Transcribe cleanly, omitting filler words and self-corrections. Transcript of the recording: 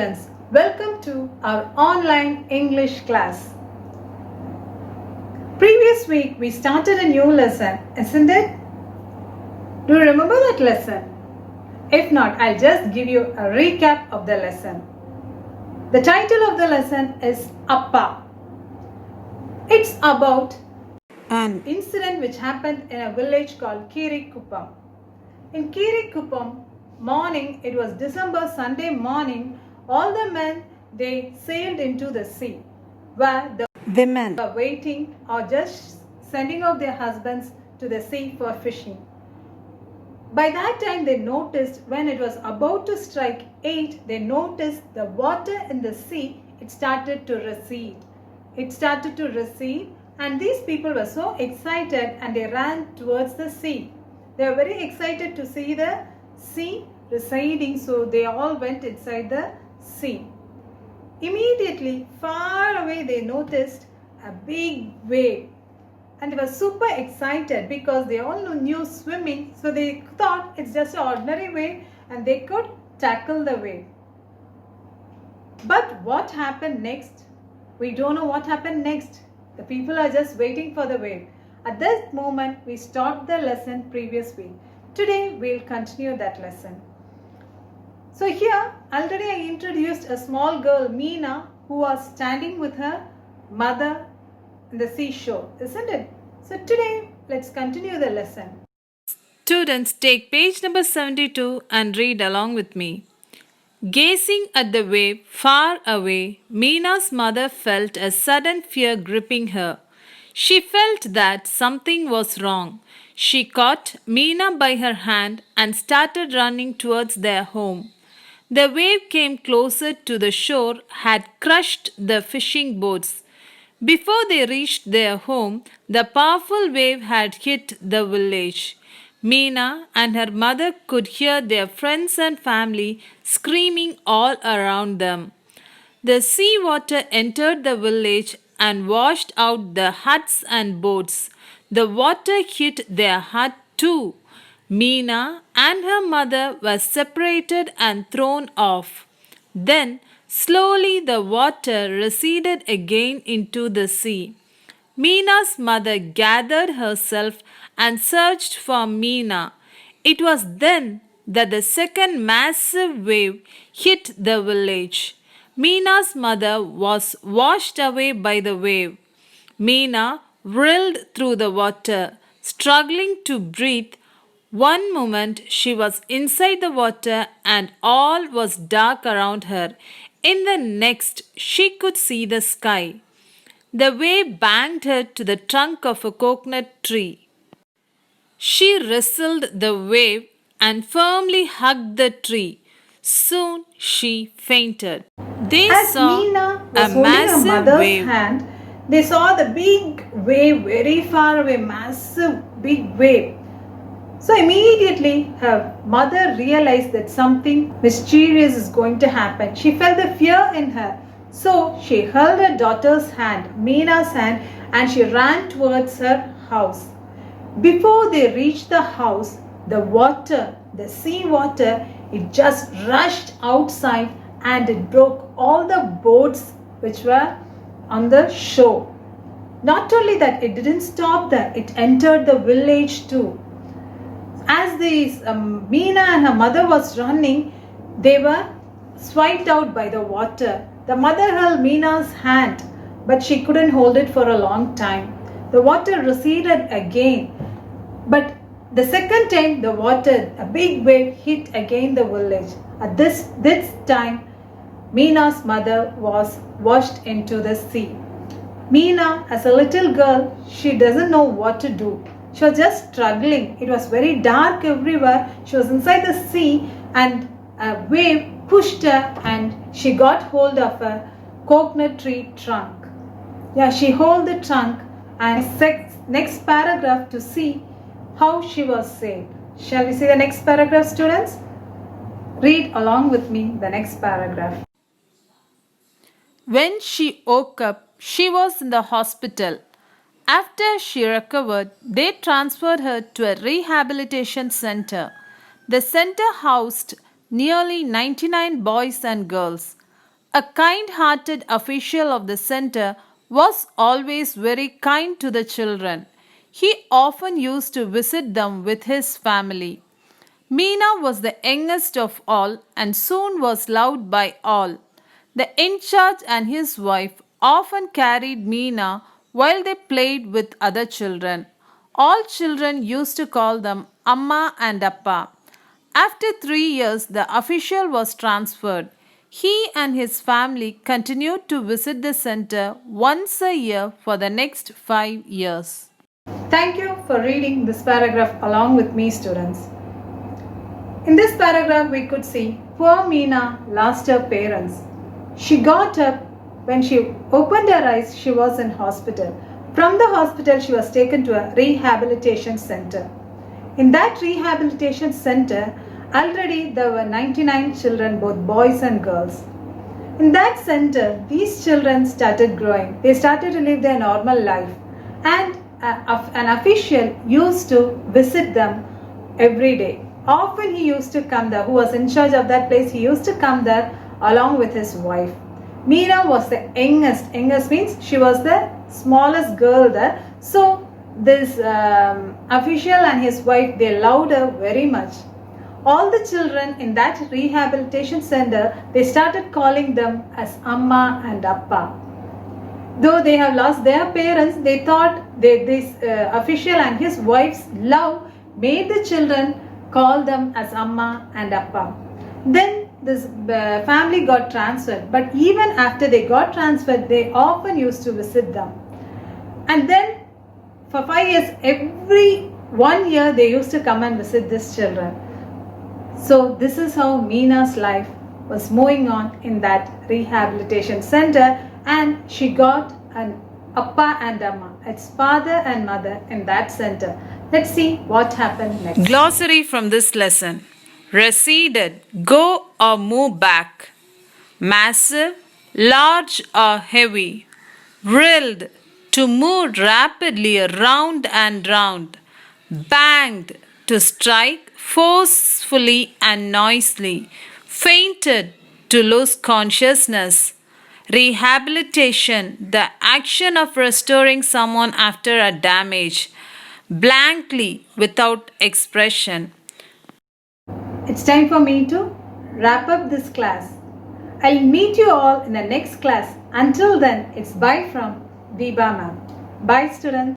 students, welcome to our online English class. Previous week we started a new lesson, isn't it? Do you remember that lesson? If not, I'll just give you a recap of the lesson. The title of the lesson is Appa. It's about an incident which happened in a village called Kirikuppam. In Kirikuppam, morning, it was December Sunday morning, all the men, they sailed into the sea where the women were waiting or just sending out their husbands to the sea for fishing. By that time they noticed when it was about to strike 8, they noticed the water in the sea, it started to recede. It started to recede and these people were so excited and they ran towards the sea. They were very excited to see the sea receding, so they all went inside the sea. Immediately, far away, they noticed a big wave and they were super excited because they all knew swimming, so they thought it's just an ordinary wave and they could tackle the wave. But what happened next? We don't know what happened next. The people are just waiting for the wave. At this moment, we stopped the lesson previous week. Today, we'll continue that lesson. So here, already I introduced a small girl, Meena, who was standing with her mother in the seashore, isn't it? So today, let's continue the lesson. Students, take page number 72 and read along with me. Gazing at the wave far away, Meena's mother felt a sudden fear gripping her. She felt that something was wrong. She caught Meena by her hand and started running towards their home. The wave came closer to the shore, had crushed the fishing boats. Before they reached their home, the powerful wave had hit the village. Meena and her mother could hear their friends and family screaming all around them. The sea water entered the village and washed out the huts and boats. The water hit their hut too. Meena and her mother were separated and thrown off. Then, slowly the water receded again into the sea. Meena's mother gathered herself and searched for Meena. It was then that the second massive wave hit the village. Meena's mother was washed away by the wave. Meena whirled through the water, struggling to breathe. One moment she was inside the water and all was dark around her. In the next, she could see the sky. The wave banged her to the trunk of a coconut tree. She wrestled the wave and firmly hugged the tree. Soon she fainted. They As saw Meena was a holding her massive mother's wave. hand, they saw the big wave very far away, massive big wave. So immediately her mother realized that something mysterious is going to happen. She felt the fear in her. So she held her daughter's hand, Meena's hand, and she ran towards her house. Before they reached the house, the water, the sea water, it just rushed outside and it broke all the boats which were on the shore. Not only that, it didn't stop there, it entered the village too. As Meena and her mother was running, they were swiped out by the water. The mother held Meena's hand, but she couldn't hold it for a long time. The water receded again, but the second time the water, a big wave hit again the village. At this time, Meena's mother was washed into the sea. Meena, as a little girl, she doesn't know what to do. She was just struggling. It was very dark everywhere. She was inside the sea and a wave pushed her and she got hold of a coconut tree trunk. Yeah, she held the trunk and next paragraph to see how she was saved. Shall we see the next paragraph, students? Read along with me the next paragraph. When she woke up, she was in the hospital. After she recovered, they transferred her to a rehabilitation center. The center housed nearly 99 boys and girls. a kind hearted official of the center, was always very kind to the children. He often used to visit them with his family. Meena was the youngest of all and soon was loved by all. The in charge and his wife often carried Meena while they played with other children. All children used to call them Amma and Appa. After 3 years, the official was transferred. He and his family continued to visit the center once a year for the next 5 years. Thank you for reading this paragraph along with me, students. In this paragraph, we could see poor Meena lost her parents. She got up. When she opened her eyes, she was in hospital. From the hospital, she was taken to a rehabilitation center. In that rehabilitation center, already there were 99 children, both boys and girls. In that center, these children started growing. They started to live their normal life. And an official used to visit them every day. Often he used to come there, who was in charge of that place, he used to come there along with his wife. Meena was the youngest. Youngest means she was the smallest girl there. So this official and his wife, they loved her very much. All the children in that rehabilitation center, they started calling them as Amma and Appa. Though they have lost their parents, they thought this official and his wife's love made the children call them as Amma and Appa. Then this family got transferred, but even after they got transferred, they often used to visit them. And then for 5 years, every 1 year, they used to come and visit these children. So this is how Meena's life was moving on in that rehabilitation center, and she got an Appa and Amma, its father and mother, in that center. Let's see what happened next. Glossary from this lesson: receded, go or move back; massive, large or heavy; vrilled, to move rapidly round and round; banged, to strike forcefully and noisily; fainted, to lose consciousness; rehabilitation, the action of restoring someone after a damage; blankly, without expression. It's time for me to wrap up this class. I'll meet you all in the next class. Until then, it's bye from Deepa ma'am. Bye, students.